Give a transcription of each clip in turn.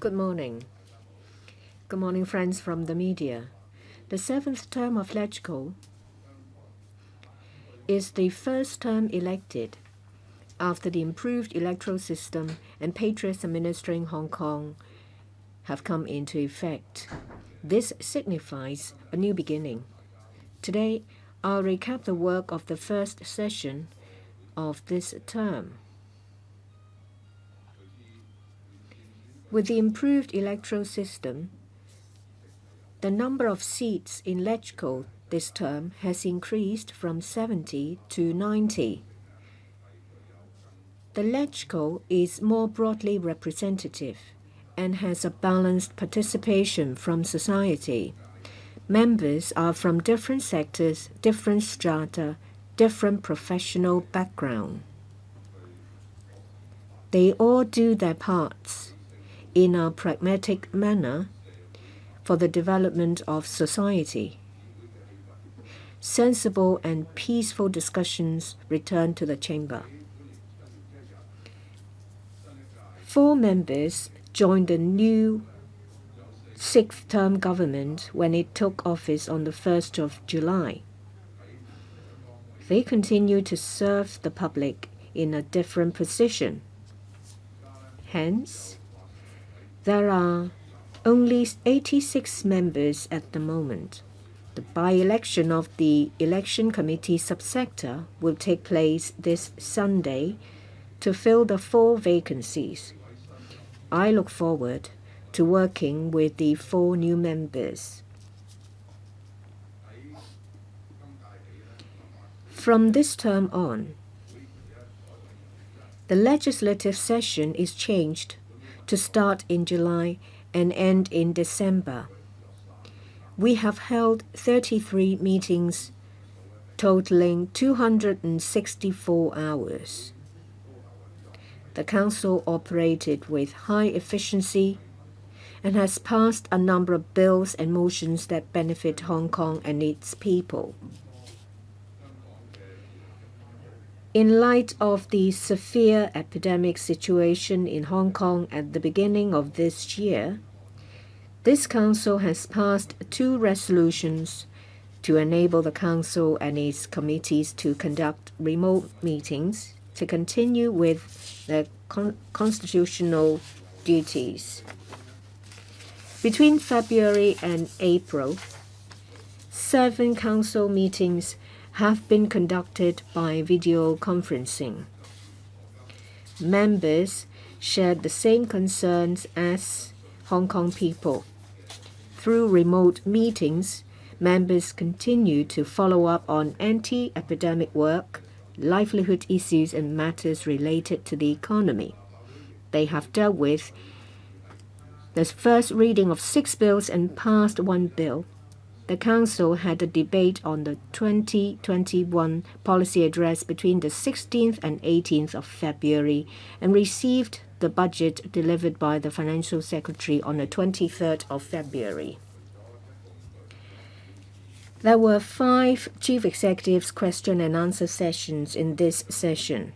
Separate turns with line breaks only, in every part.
Good morning. Good morning, friends from the media. The seventh term of LegCo is the first term elected after the improved electoral system and patriots administering Hong Kong have come into effect. This signifies a new beginning. Today, I'll recap the work of the first session of this term. With the improved electoral system, the number of seats in LegCo this term has increased from 70 to 90. The LegCo is more broadly representative and has a balanced participation from society. Members are from different sectors, different strata, different professional background. They all do their parts in a pragmatic manner for the development of society. Sensible and peaceful discussions return to the chamber. 4 members joined the new sixth-term government when it took office on the 1st of July. They continue to serve the public in a different position. Hence, there are only 86 members at the moment. The by-election of the Election Committee subsector will take place this Sunday to fill the 4 vacancies. I look forward to working with the 4 new members. From this term on, the legislative session is changed to start in July and end in December. We have held 33 meetings totaling 264 hours. The Council operated with high efficiency and has passed a number of bills and motions that benefit Hong Kong and its people. In light of the severe epidemic situation in Hong Kong at the beginning of this year, this Council has passed 2 resolutions to enable the Council and its committees to conduct remote meetings to continue with their constitutional duties. Between February and April, 7 Council meetings have been conducted by video conferencing. Members shared the same concerns as Hong Kong people. Through remote meetings, members continue to follow up on anti-epidemic work, livelihood issues, and matters related to the economy. They have dealt with the first reading of 6 bills and passed 1 bill. The Council had a debate on the 2021 policy address between the 16th and 18th of February and received the budget delivered by the Financial Secretary on the 23rd of February. There were 5 Chief Executives' question and answer sessions in this session.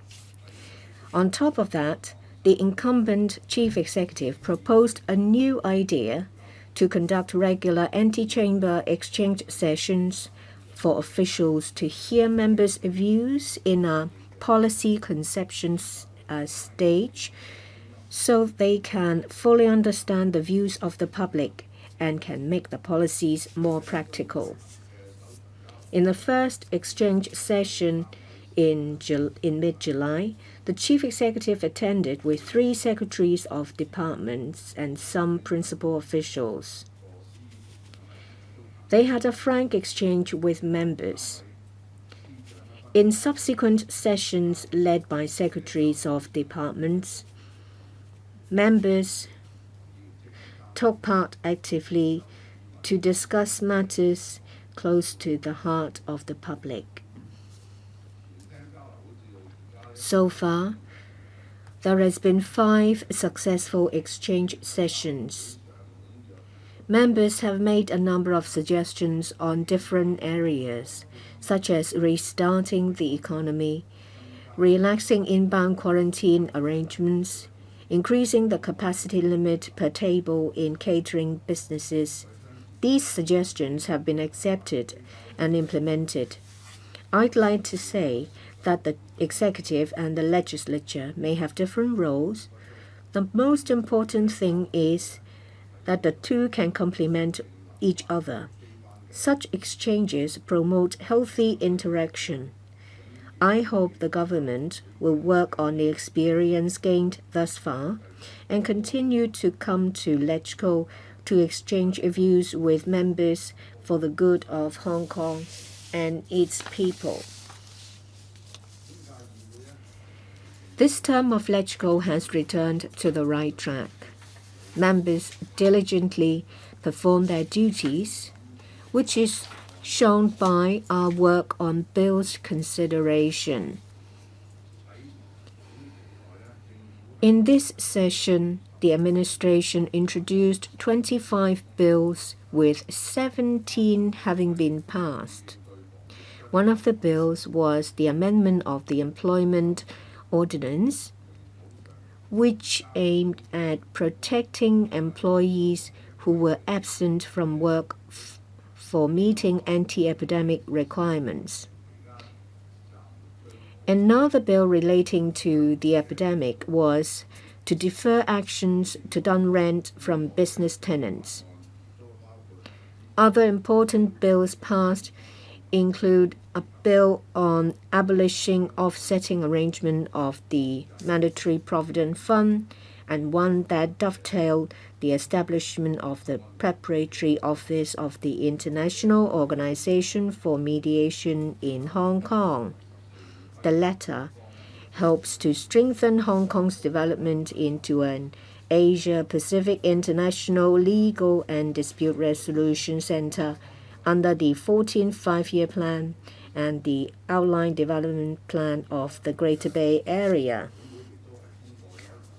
On top of that, the incumbent Chief Executive proposed a new idea to conduct regular ante-chamber exchange sessions for officials to hear members' views in a policy conception stage so they can fully understand the views of the public and can make the policies more practical. In the first exchange session in mid-July, the Chief Executive attended with 3 secretaries of departments and some principal officials. They had a frank exchange with members. In subsequent sessions led by secretaries of departments, members took part actively to discuss matters close to the heart of the public. So far, there has been 5 successful exchange sessions. Members have made a number of suggestions on different areas, such as restarting the economy, relaxing inbound quarantine arrangements, increasing the capacity limit per table in catering businesses. These suggestions have been accepted and implemented. I'd like to say that the executive and the legislature may have different roles. The most important thing is that the two can complement each other. Such exchanges promote healthy interaction. I hope the government will work on the experience gained thus far and continue to come to LegCo to exchange views with members for the good of Hong Kong and its people. This term of LegCo has returned to the right track. Members diligently perform their duties, which is shown by our work on bills consideration. In this session, the administration introduced 25 bills, with 17 having been passed. One of the bills was the amendment of the Employment Ordinance, which aimed at protecting employees who were absent from work for meeting anti-epidemic requirements. Another bill relating to the epidemic was to defer actions to dun rent from business tenants. Other important bills passed include a bill on abolishing offsetting arrangement of the Mandatory Provident Fund and one that dovetailed the establishment of the Preparatory Office of the International Organization for Mediation in Hong Kong. The latter helps to strengthen Hong Kong's development into an Asia-Pacific International Legal and Dispute Resolution Center under the 14th Five-Year Plan and the Outline Development Plan of the Greater Bay Area.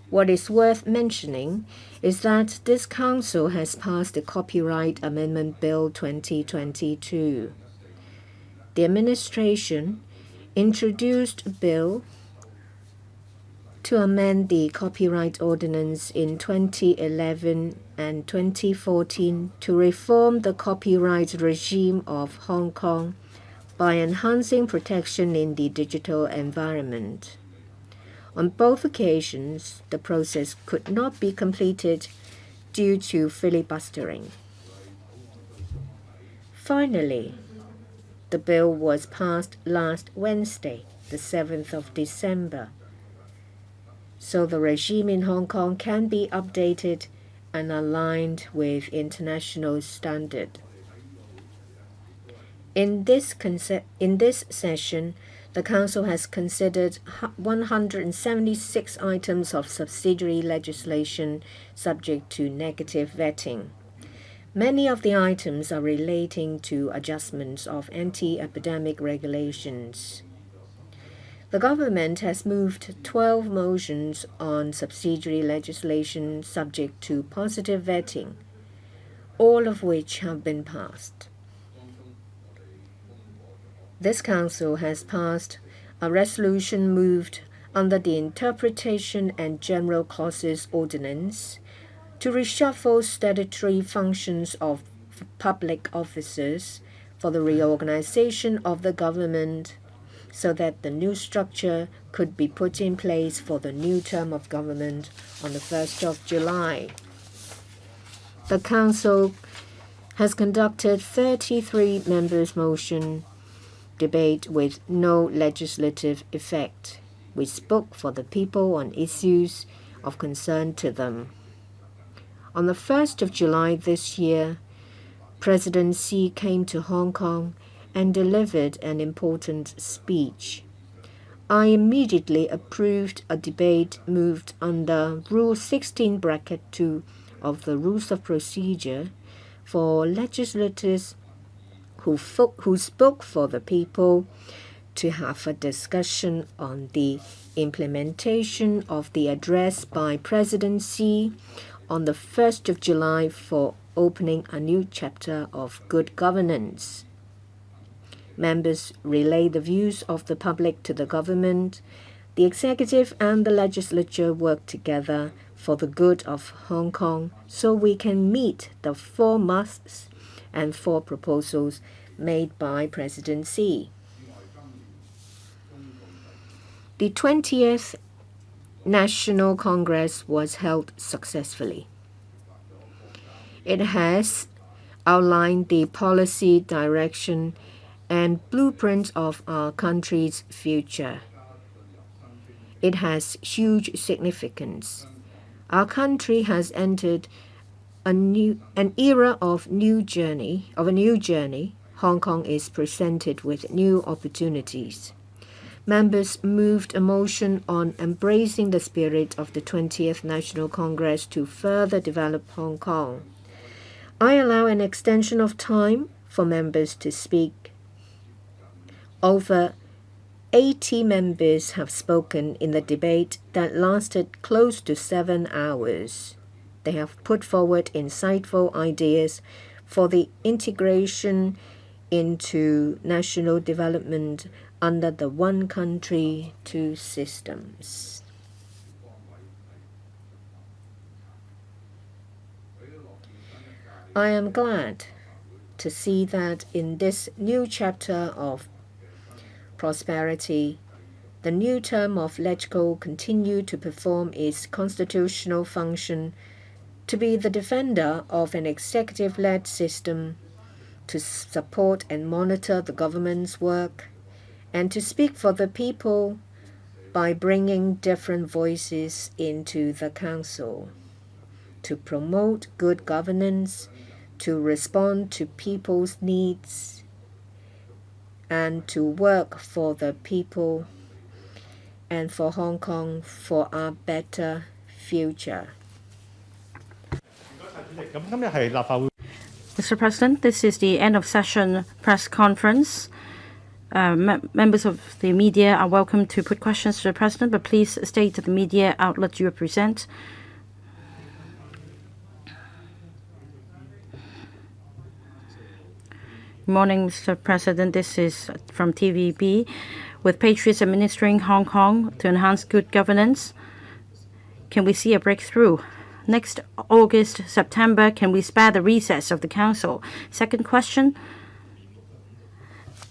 What is worth mentioning is that this Council has passed the Copyright Amendment Bill 2022. The administration introduced a bill to amend the Copyright Ordinance in 2011 and 2014 to reform the copyright regime of Hong Kong by enhancing protection in the digital environment. On both occasions, the process could not be completed due to filibustering. Finally, the bill was passed last Wednesday, the 7th of December, so the regime in Hong Kong can be updated and aligned with international standard. In this session, the Council has considered 176 items of subsidiary legislation subject to negative vetting. Many of the items are relating to adjustments of anti-epidemic regulations. The government has moved 12 motions on subsidiary legislation subject to positive vetting, all of which have been passed. This Council has passed a resolution moved under the Interpretation and General Clauses Ordinance to reshuffle statutory functions of public officers for the reorganization of the government so that the new structure could be put in place for the new term of government on the 1st of July. The Council has conducted 33 members' motion debate with no legislative effect. We spoke for the people on issues of concern to them. On the 1st of July this year, President Xi came to Hong Kong and delivered an important speech. I immediately approved a debate moved under Rule 16(2) of the Rules of Procedure for legislators who spoke for the people to have a discussion on the implementation of the address by President Xi on the 1st of July for opening a new chapter of good governance. Members relayed the views of the public to the government, The executive and the legislature work together for the good of Hong Kong so we can meet the 4 musts and 4 proposals made by President Xi. The 20th National Congress was held successfully. It has outlined the policy direction and blueprint of our country's future. It has huge significance. Our country has entered an era of a new journey. Hong Kong is presented with new opportunities. Members moved a motion on embracing the spirit of the 20th National Congress to further develop Hong Kong. I allow an extension of time for members to speak. Over 80 members have spoken in the debate that lasted close to 7 hours. They have put forward insightful ideas for the integration into national development under the one country, 2 systems. I am glad to see that in this new chapter of prosperity, the new term of LegCo continued to perform its constitutional function to be the defender of an executive-led system, to support and monitor the government's work, and to speak for the people by bringing different voices into the council, to promote good governance, to respond to people's needs, and to work for the people and for Hong Kong for a better future.
Mr. President, this is the end of session press conference. Members of the media are welcome to put questions to the President, but please state the media outlet you represent. Good morning, Mr. President. This is from TVB. With patriots administering Hong Kong to enhance good governance, can we see a breakthrough? Next August, September, can we spare the recess of the Council? Second question.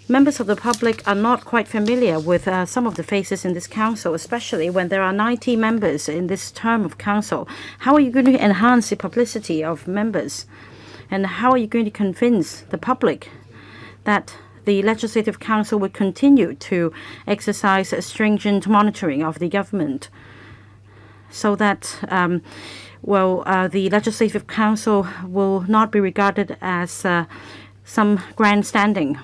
Members of the public are not quite familiar with some of the faces in this Council, especially when there are 90 members in this term of Council. How are you going to enhance the publicity of members? And how are you going to convince the public that the Legislative Council will continue to exercise a stringent monitoring of the government so that the Legislative Council will not be regarded as some grandstanding?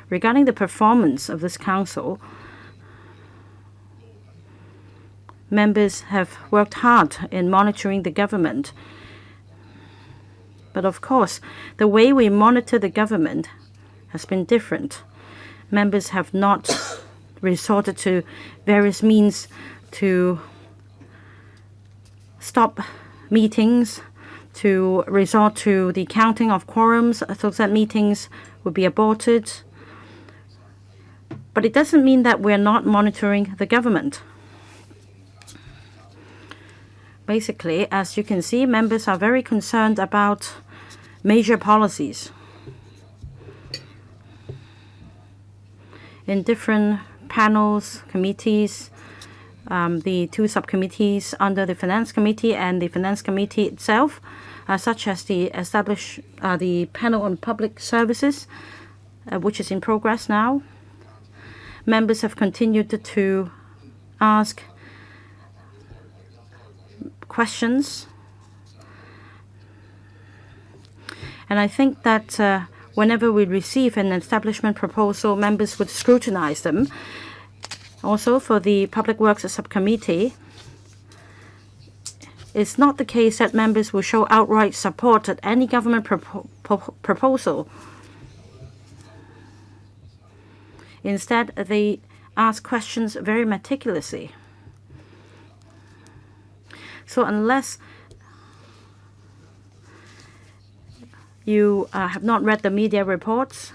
Regarding the performance of this Council, members have worked hard in monitoring the government. But of course, the way we monitor the government has been different. Members have not resorted to various means to stop meetings, to resort to the counting of quorums so that meetings would be aborted. But it doesn't mean that we're not monitoring the government. Basically, as you can see, members are very concerned about major policies. In different panels, committees, the 2 subcommittees under the Finance Committee and the Finance Committee itself, such as the panel on public services, which is in progress now. Members have continued to ask questions. And I think that whenever we receive an establishment proposal, members would scrutinize them. Also, for the Public Works Subcommittee, it's not the case that members will show outright support at any government proposal. Instead, they ask questions very meticulously. So unless you have not read the media reports,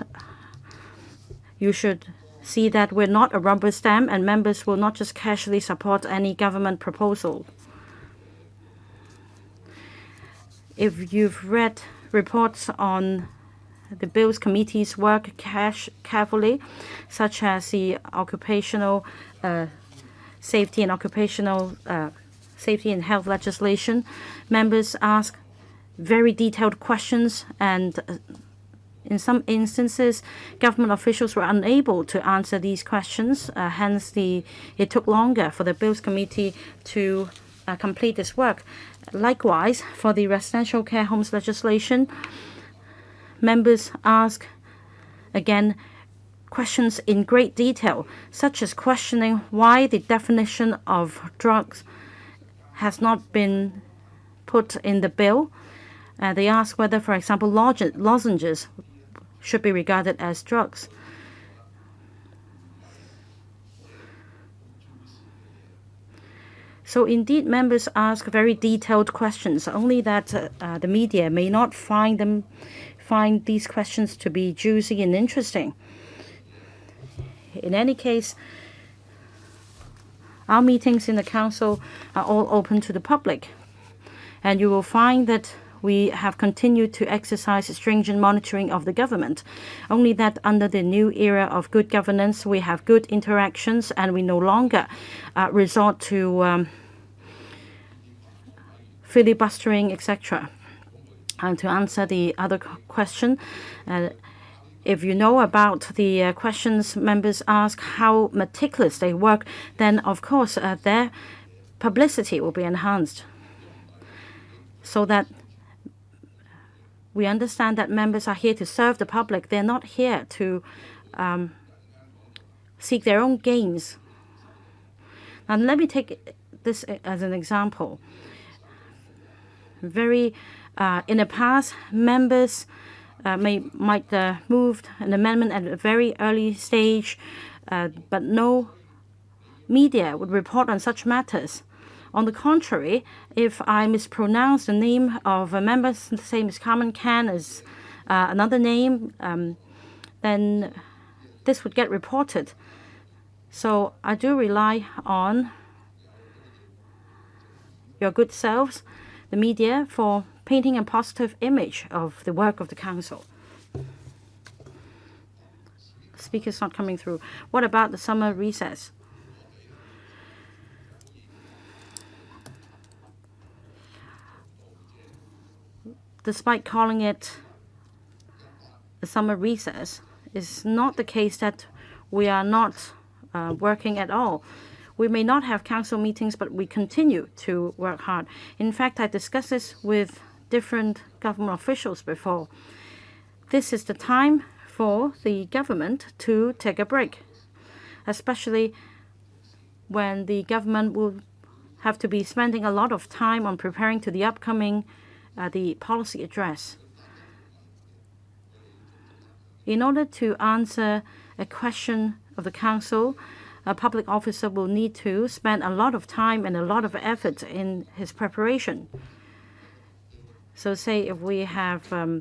you should see that we're not a rubber stamp and members will not just casually support any government proposal. If you've read reports on the Bills Committee's work carefully, such as the occupational safety and occupational safety and health legislation, members ask very detailed questions, and in some instances, government officials were unable to answer these questions. Hence, it took longer for the Bills Committee to complete this work. Likewise, for the residential care homes legislation, members ask, again, questions in great detail, such as questioning why the definition of drugs has not been put in the bill. They ask whether, for example, lozenges should be regarded as drugs. So indeed, members ask very detailed questions, only that the media may not find these questions to be juicy and interesting. In any case, our meetings in the Council are all open to the public, and you will find that we have continued to exercise stringent monitoring of the government, only that under the new era of good governance, we have good interactions and we no longer resort to filibustering, etc. And to answer the other question, if you know about the questions members ask, how meticulous they work, then of course their publicity will be enhanced, so that we understand that members are here to serve the public. They're not here to seek their own gains. Now let me take this as an example. In the past, members might move an amendment at a very early stage, but no media would report on such matters. On the contrary, if I mispronounce the name of a member, say Ms. Carmen Can as another name, then this would get reported. So I do rely on your good selves, the media, for painting a positive image of the work of the Council. Speaker's not coming through. What about the summer recess? Despite calling it a summer recess, it's not the case that we are not working at all. We may not have council meetings, but we continue to work hard. In fact, I discussed this with different government officials before. This is the time for the government to take a break, especially when the government will have to be spending a lot of time on preparing to the upcoming the policy address. In order to answer a question of the Council, a public officer will need to spend a lot of time and a lot of effort in his preparation. So say if we have a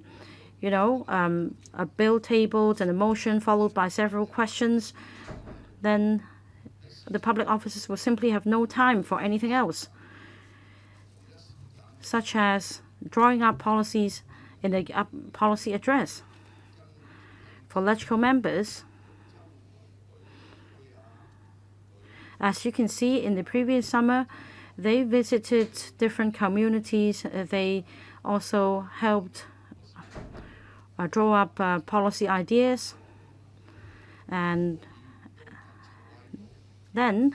bill tabled and a motion followed by several questions, then the public officers will simply have no time for anything else, such as drawing up policies in a policy address. For LegCo members, as you can see, in the previous summer, they visited different communities. They also helped draw up policy ideas. And then,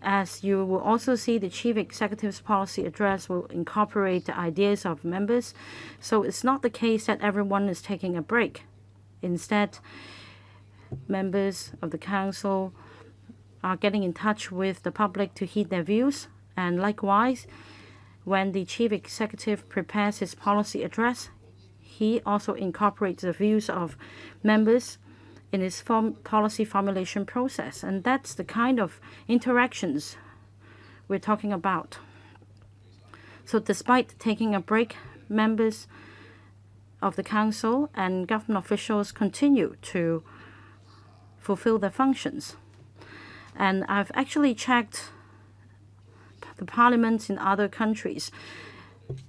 as you will also see, the Chief Executive's policy address will incorporate the ideas of members. So it's not the case that everyone is taking a break. Instead, members of the Council are getting in touch with the public to heed their views. And likewise, when the Chief Executive prepares his policy address, he also incorporates the views of members in his policy formulation process. And that's the kind of interactions we're talking about. So despite taking a break, members of the Council and government officials continue to fulfill their functions. And I've actually checked the parliaments in other countries.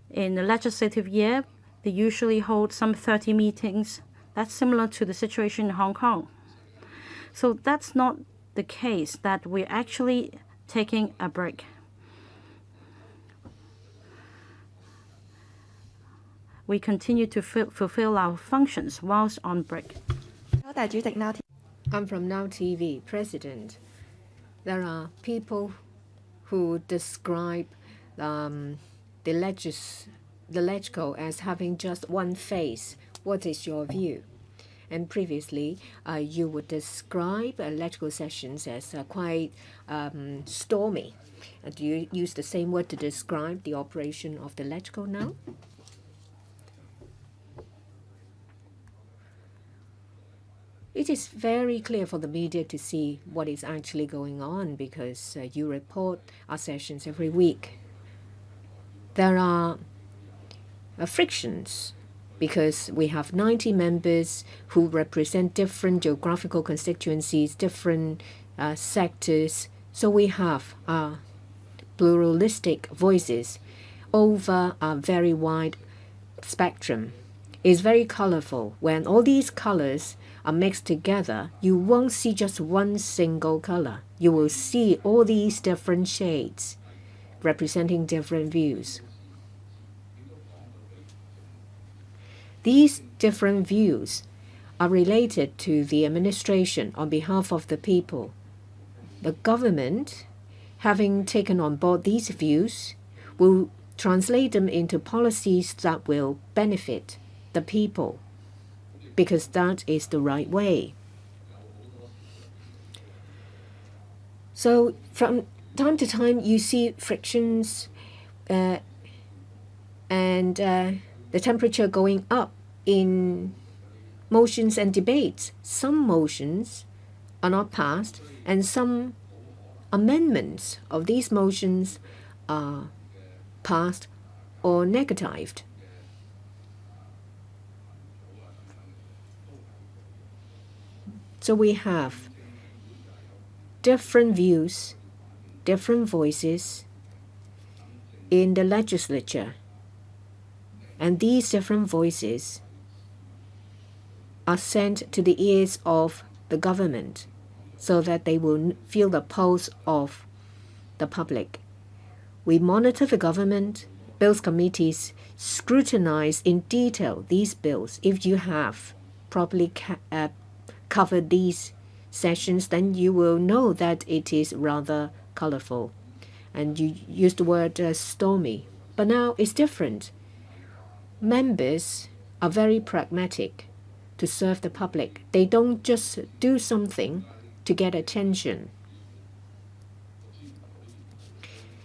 In the legislative year, they usually hold some 30 meetings. That's similar to the situation in Hong Kong. So that's not the case, that we're actually taking a break. We continue to fulfill our functions whilst on break.
I'm from Now TV, President. There are people who describe the LegCo as having just one face. What is your view? And previously, you would describe LegCo sessions as quite stormy. Do you use the same word to describe the operation of the LegCo now? It is very clear for the media to see what is actually going on because you report our sessions every week. There are frictions because we have 90 members who represent different geographical constituencies, different sectors. So we have pluralistic voices over a very wide spectrum. It's very colorful. When all these colors are mixed together, you won't see just one single color. You will see all these different shades representing different views. These different views are related to the administration on behalf of the people. The government, having taken on board these views, will translate them into policies that will benefit the people, because that is the right way. So from time to time you see frictions and the temperature going up in motions and debates. Some motions are not passed and some amendments of these motions are passed or negatived. So we have different views, different voices in the legislature. And these different voices are sent to the ears of the government so that they will feel the pulse of the public. We monitor the government. Bills committees scrutinize in detail these bills. If you have properly covered these sessions, then you will know that it is rather colorful. And you used the word stormy. But now it's different. Members are very pragmatic to serve the public. They don't just do something to get attention.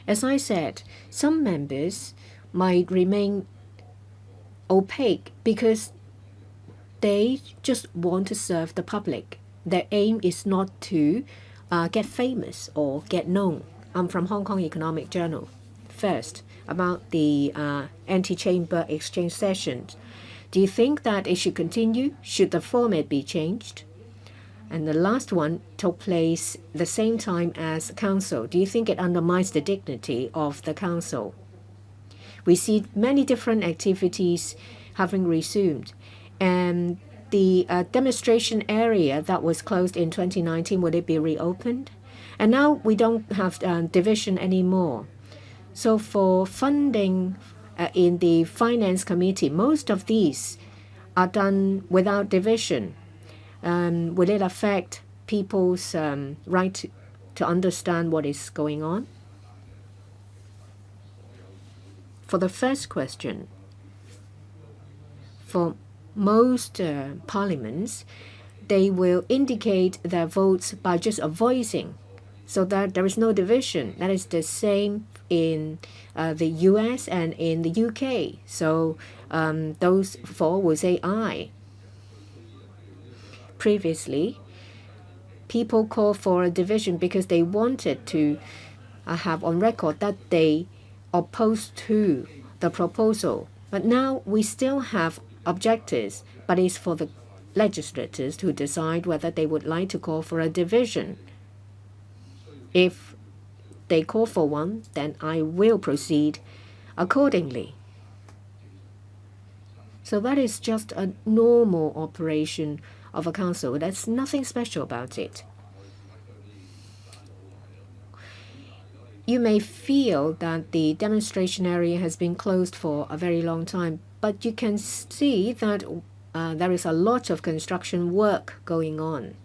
As I said, some members might remain opaque because they just want to serve the public. Their aim is not to get famous or get known. I'm from Hong Kong Economic Journal. First, about the anti-chamber exchange sessions. Do you think that it should continue? Should the format be changed? And the last one took place the same time as council. Do you think it undermines the dignity of the council? We see many different activities having resumed. And the demonstration area that was closed in 2019, will it be reopened? And now we don't have division anymore. So for funding in the Finance Committee, most of these are done without division. Will it affect people's right to understand what is going on? For the first question, for most parliaments, they will indicate their votes by just a voicing, so that there is no division. That is the same in the US and in the UK. So those four will say aye. Previously, people called for a division because they wanted to have on record that they opposed to the proposal. But now we still have objectives, but it's for the legislators to decide whether they would like to call for a division. If they call for one, then I will proceed accordingly. So that is just a normal operation of a council. There's nothing special about it. You may feel that the demonstration area has been closed for a very long time, but you can see that there is a lot of construction work going on.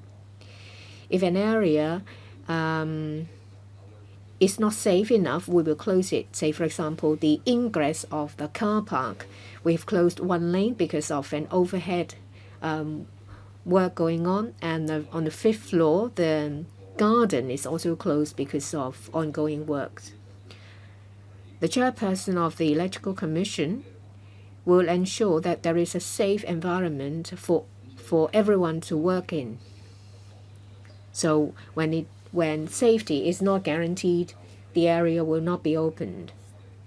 If an area is not safe enough, we will close it. Say, for example, the ingress of the car park. We've closed one lane because of an overhead work going on, and on the 5th floor, the garden is also closed because of ongoing works. The chairperson of the Electoral Commission will ensure that there is a safe environment for everyone to work in. So when safety is not guaranteed, the area will not be opened.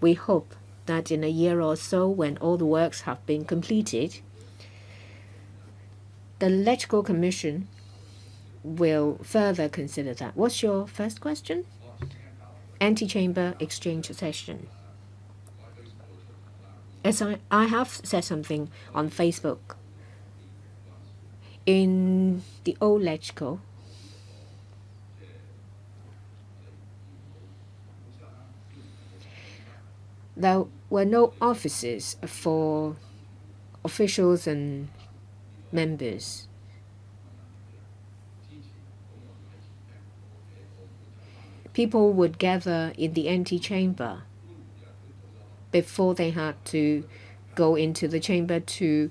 We hope that in a year or so, when all the works have been completed, the Electoral Commission will further consider that. What's your first question? Antechamber exchange session. As I have said something on Facebook. In the old LegCo, there were no offices for officials and members. People would gather in the antechamber before they had to go into the chamber to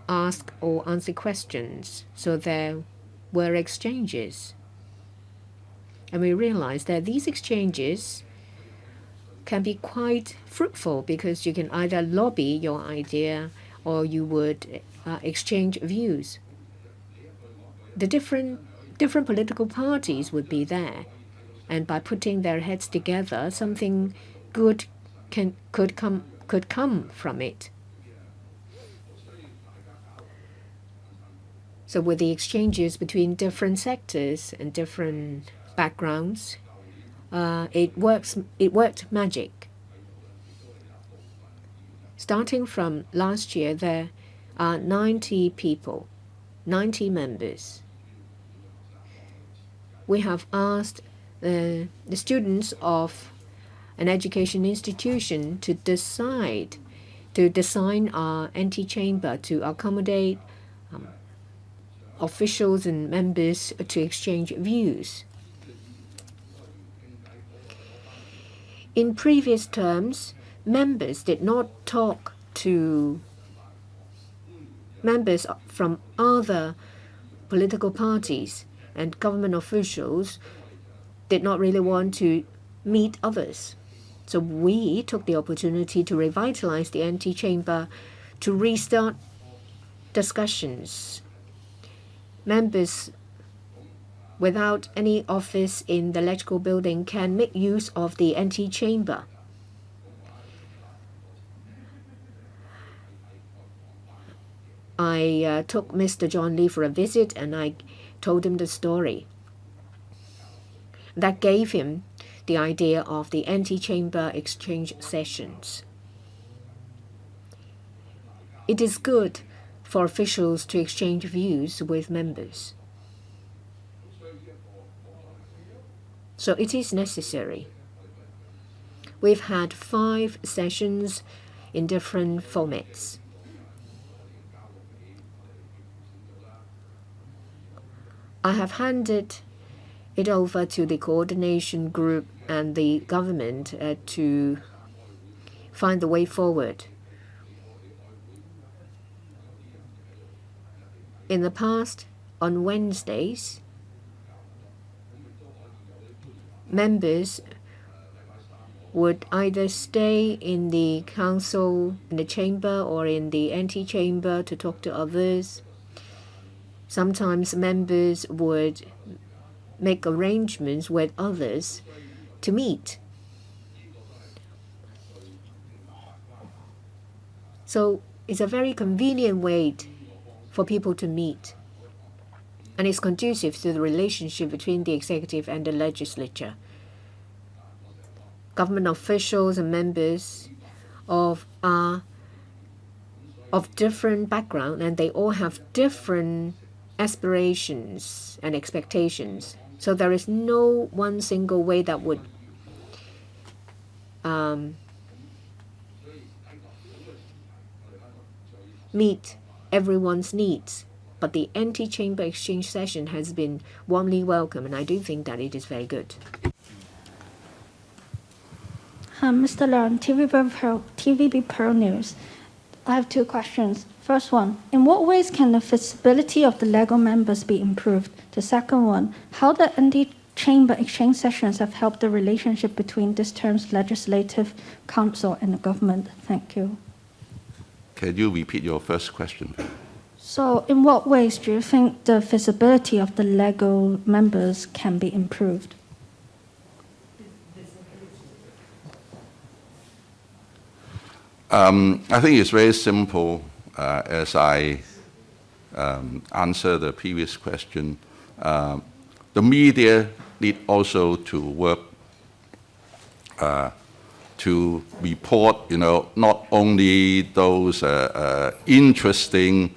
ask or answer questions. So there were exchanges. And we realized that these exchanges can be quite fruitful because you can either lobby your idea or you would exchange views. The different political parties would be there, and by putting their heads together, something good could come from it. So with the exchanges between different sectors and different backgrounds, it worked magic. Starting from last year, there are 90 people, 90 members. We have asked the students of an education institution to design our antechamber to accommodate officials and members to exchange views. In previous terms, members did not talk to members from other political parties, and government officials did not really want to meet others. So we took the opportunity to revitalize the antechamber, to restart discussions. Members without any office in the LegCo building can make use of the antechamber. I took Mr. John Lee for a visit, and I told him the story. That gave him the idea of the antechamber exchange sessions. It is good for officials to exchange views with members. So it is necessary. We've had 5 sessions in different formats. I have handed it over to the coordination group and the government to find the way forward. In the past, on Wednesdays, members would either stay in the council, in the chamber, or in the antechamber to talk to others. Sometimes members would make arrangements with others to meet. So it's a very convenient way for people to meet. And it's conducive to the relationship between the executive and the legislature. Government officials and members are of different background, and they all have different aspirations and expectations. So there is no one single way that would meet everyone's needs. But the anti-chamber exchange session has been warmly welcomed, and I do think that it is very good.
Mr. Leung, TVB Pearl News. I have two questions. First one, in what ways can the feasibility of the LegCo members be improved? The second one, how the anti-chamber exchange sessions have helped the relationship between this term's legislative council and the government? Thank you.
Can you repeat your first question?
So, in what ways do you think the feasibility of the LegCo members can be improved?
I think it's very simple. As I answer the previous question, the media need also to work to report, not only those interesting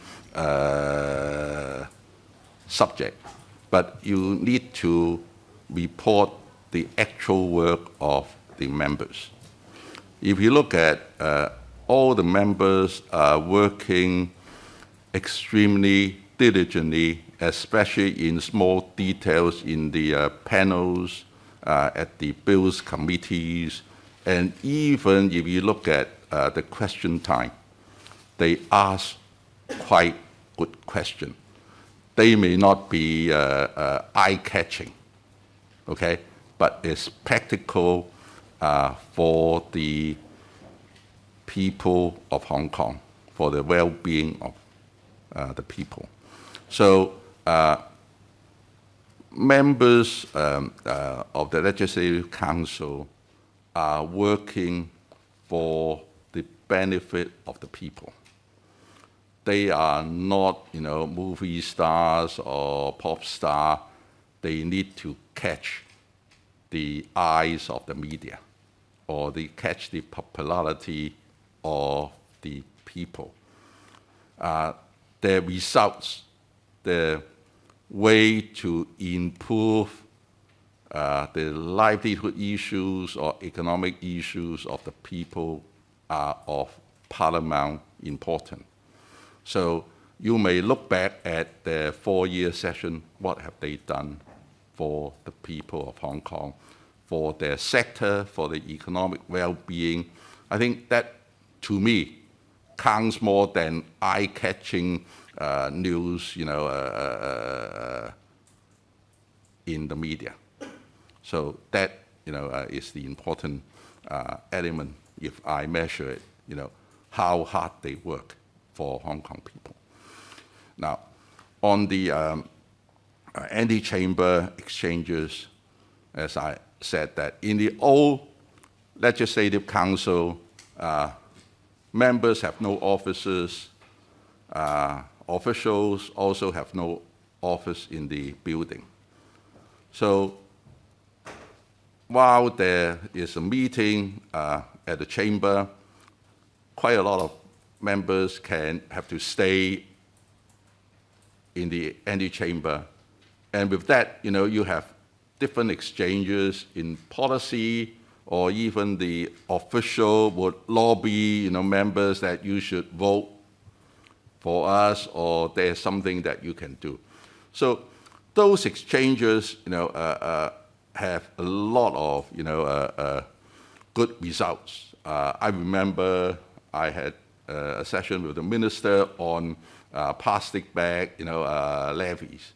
subject, but you need to report the actual work of the members. If you look at all the members are working extremely diligently, especially in small details in the panels, at the bills committees, and even if you look at the question time, they ask quite good questions. They may not be eye-catching, okay, but it's practical for the people of Hong Kong, for the well-being of the people. So members of the Legislative Council are working for the benefit of the people. They are not, movie stars or pop stars. They need to catch the eyes of the media, or they catch the popularity of the people. Their results, the way to improve the livelihood issues or economic issues of the people are of paramount importance. So you may look back at the 4-year session, what have they done for the people of Hong Kong, for their sector, for the economic well-being. I think that, to me, counts more than eye-catching news, in the media. So that, is the important element if I measure it, how hard they work for Hong Kong people. Now, on the anti-chamber exchanges, as I said, that in the old Legislative Council, members have no offices, officials also have no office in the building. So while there is a meeting at the chamber, quite a lot of members have to stay in the antechamber. And with that, you have different exchanges in policy, or even the official would lobby, members that you should vote for us, or there's something that you can do. So those exchanges, have a lot of, good results. I remember I had a session with the minister on plastic bag, levies.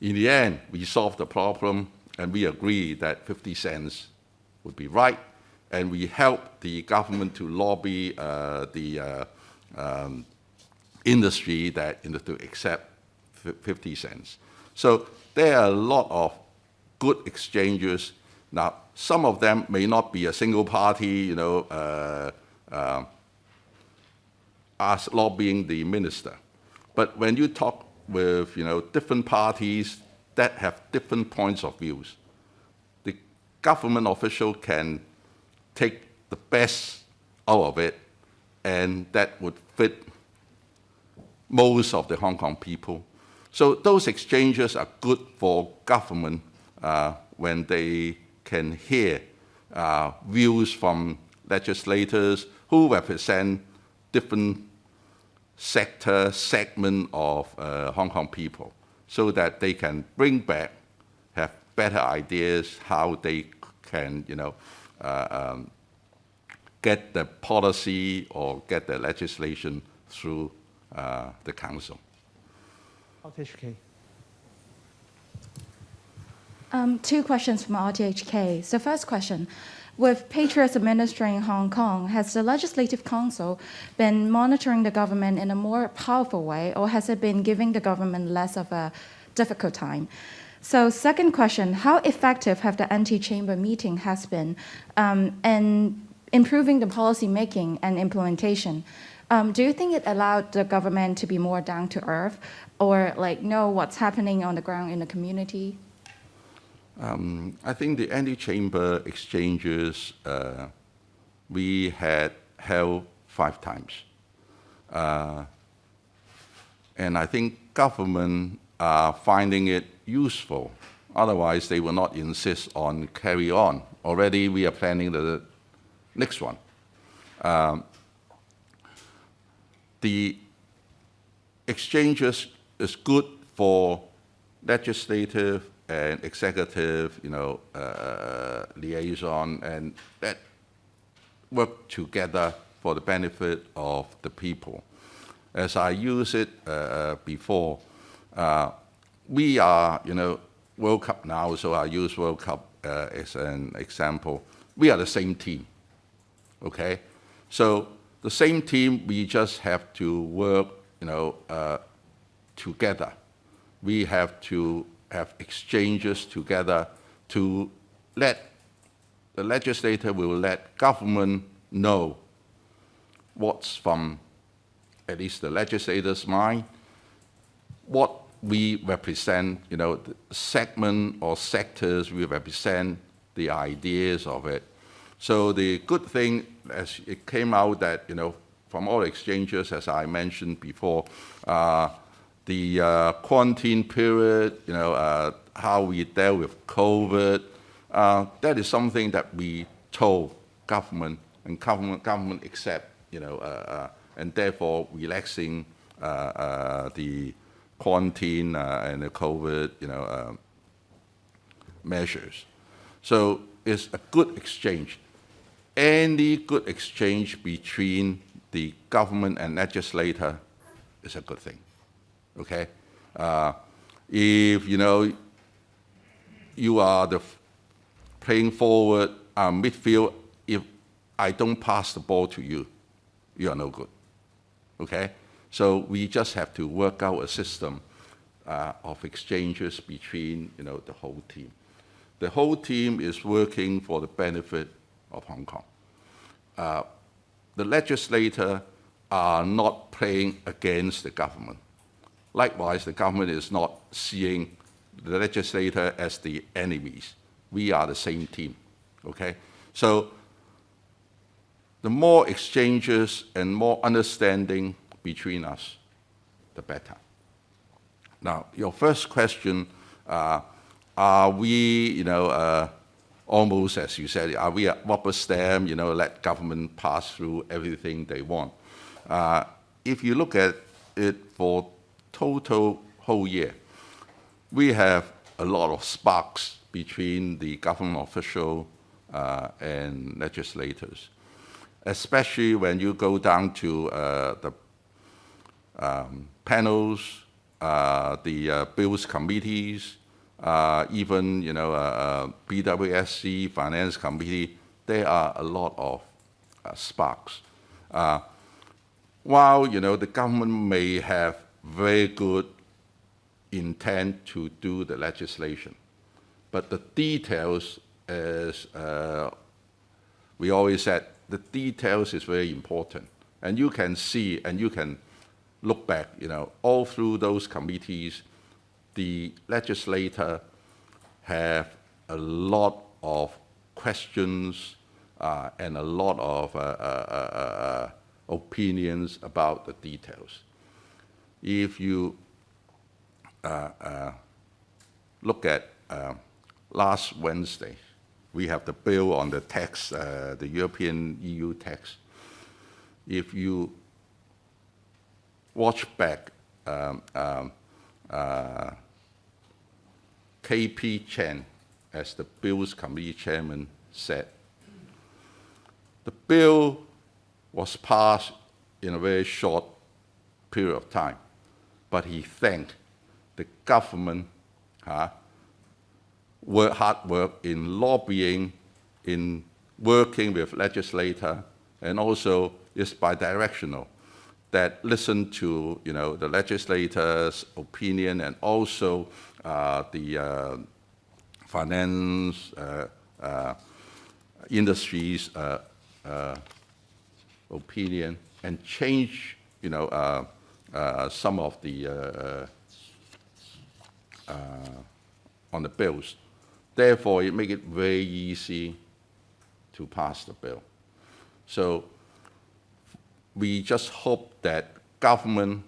In the end, we solved the problem, and we agreed that 50 cents would be right, and we helped the government to lobby the industry to accept 50 cents. So there are a lot of good exchanges. Now, some of them may not be a single party, lobbying the minister. But when you talk with different parties that have different points of views, the government official can take the best out of it, and that would fit most of the Hong Kong people. So those exchanges are good for government when they can hear views from legislators who represent different segment of Hong Kong people, so that they can bring back, have better ideas how they can, get the policy or get the legislation through the council.
RTHK.
2 questions from RTHK. So first question, with Patriots administering Hong Kong, has the Legislative Council been monitoring the government in a more powerful way, or has it been giving the government less of a difficult time? So second question, how effective have the anti-chamber meeting has been in improving the policy making and implementation? Do you think it allowed the government to be more down to earth, or know what's happening on the ground in the community?
I think the anti-chamber exchanges we had held 5 times. And I think government are finding it useful. Otherwise, they will not insist on carry on. Already, we are planning the next one. The exchanges is good for legislative and executive, liaison, and that work together for the benefit of the people. As I use it before, we are, World Cup now, so I use World Cup as an example. We are the same team, okay? So the same team, we just have to work, together. We have to have exchanges together to let the legislator will let government know what's from at least the legislator's mind, what we represent, the segment or sectors we represent, the ideas of it. So the good thing, as it came out that, from all exchanges, as I mentioned before, the quarantine period, how we dealt with COVID, that is something that we told government, and government accept, and therefore relaxing the quarantine and the COVID, measures. So it's a good exchange. Any good exchange between the government and legislator is a good thing. Okay, if you are the playing forward midfield, if I don't pass the ball to you, you are no good. Okay, so we just have to work out a system of exchanges between the whole team. The whole team is working for the benefit of Hong Kong. The legislator are not playing against the government. Likewise, the government is not seeing the legislator as the enemies. We are the same team, okay? So the more exchanges and more understanding between us, the better. Now, your first question, are we, almost as you said, are we a rubber stamp, let government pass through everything they want? If you look at it for total whole year, we have a lot of sparks between the government official and legislators, especially when you go down to the panels, the bills committees, even BWSC, Finance Committee. There are a lot of sparks. While the government may have very good intent to do the legislation, but the details, as we always said, the details is very important, and you can see and you can look back, all through those committees, the legislator have a lot of questions and a lot of opinions about the details. If you look at last Wednesday, we have the bill on the tax, the European EU tax. If you watch back, KP Chen, as the Bills Committee Chairman said, the bill was passed in a very short period of time, but he thanked the government hard work in lobbying, in working with legislator, and also is bidirectional, that listen to the legislator's opinion and also the finance industry's opinion, and change some of the on the bills. Therefore, it makes it very easy to pass the bill. So we just hope that government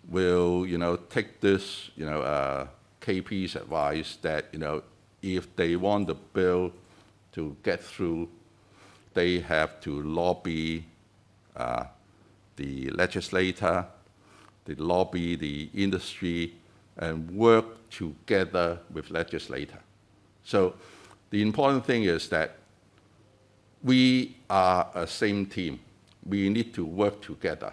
will, take this, KP's advice that, if they want the bill to get through, they have to lobby the legislator, they lobby the industry, and work together with legislator. So the important thing is that we are a same team. We need to work together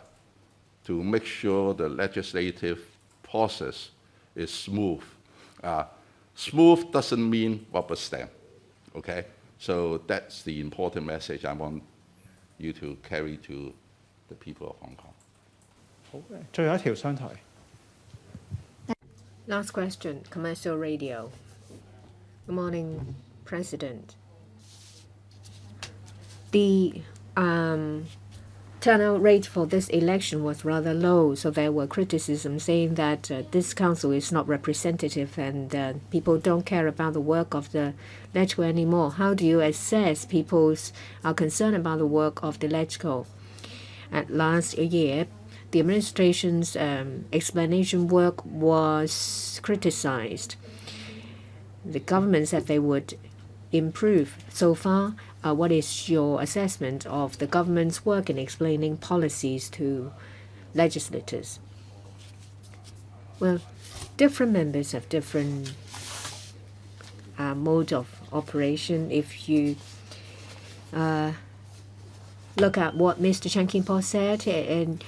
to make sure the legislative process is smooth. Smooth doesn't mean rubber stamp, okay? So that's the important message I want you to carry to the people of Hong Kong.
好嘅，最後一條商台。
Last question, commercial radio. Good morning, President. The turnout rate for this election was rather low, so there were criticisms saying that this council is not representative and people don't care about the work of the LegCo anymore. How do you assess people's concern about the work of the LegCo? At last year, the administration's explanation work was criticized. The government said they would improve. So far, what is your assessment of the government's work in explaining policies to legislators? Well, different members have different mode of operation. If you look at what Mr. Chan Kim-po said, and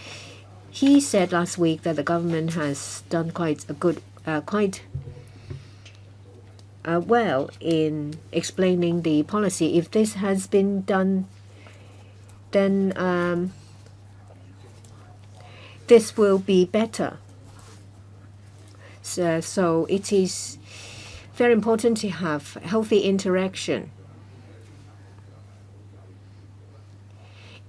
he said last week that the government has done quite well in explaining the policy. If this has been done, then this will be better. So it is very important to have healthy interaction.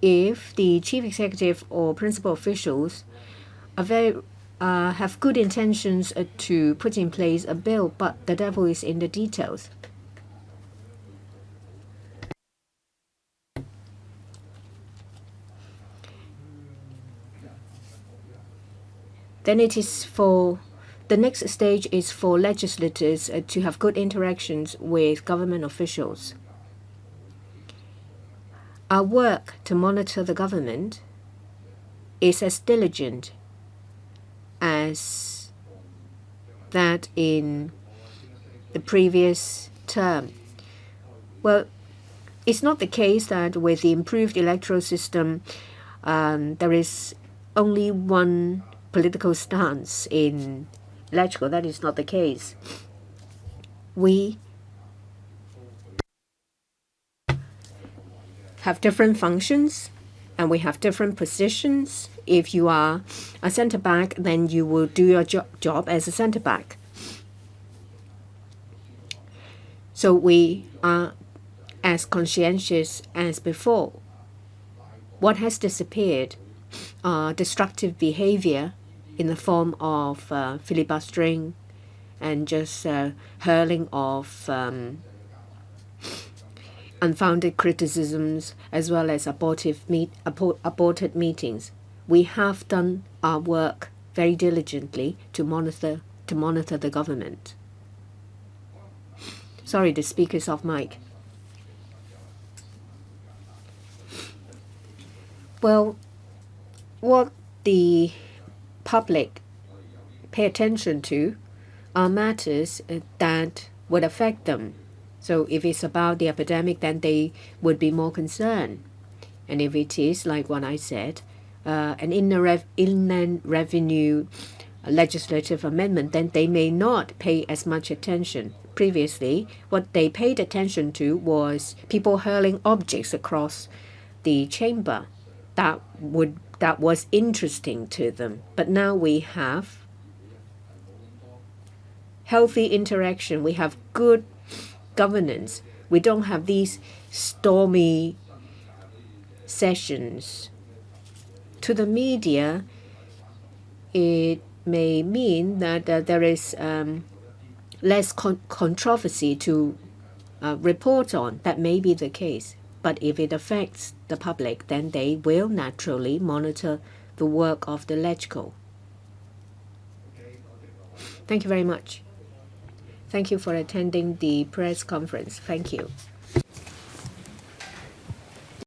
If the chief executive or principal officials have good intentions to put in place a bill, but the devil is in the details. Then it is for the next stage is for legislators to have good interactions with government officials. Our work to monitor the government is as diligent as that in the previous term. Well, it's not the case that with the improved electoral system, there is only one political stance in LegCo. That is not the case. We have different functions and we have different positions. If you are a center back, then you will do your job as a center back. So we are as conscientious as before. What has disappeared destructive behavior in the form of filibustering and just hurling of unfounded criticisms, as well as aborted meetings. We have done our work very diligently to monitor the government. Sorry, the speaker's off mic. Well, what the public pay attention to are matters that would affect them. So if it's about the epidemic, then they would be more concerned. And if it is, like what I said, an inland revenue legislative amendment, then they may not pay as much attention. Previously, what they paid attention to was people hurling objects across the chamber. That was interesting to them. But now we have healthy interaction. We have good governance. We don't have these stormy sessions. To the media, it may mean that there is less controversy to report on. That may be the case. But if it affects the public, then they will naturally monitor the work of the LegCo. Thank you very much. Thank you for attending the press conference. Thank you.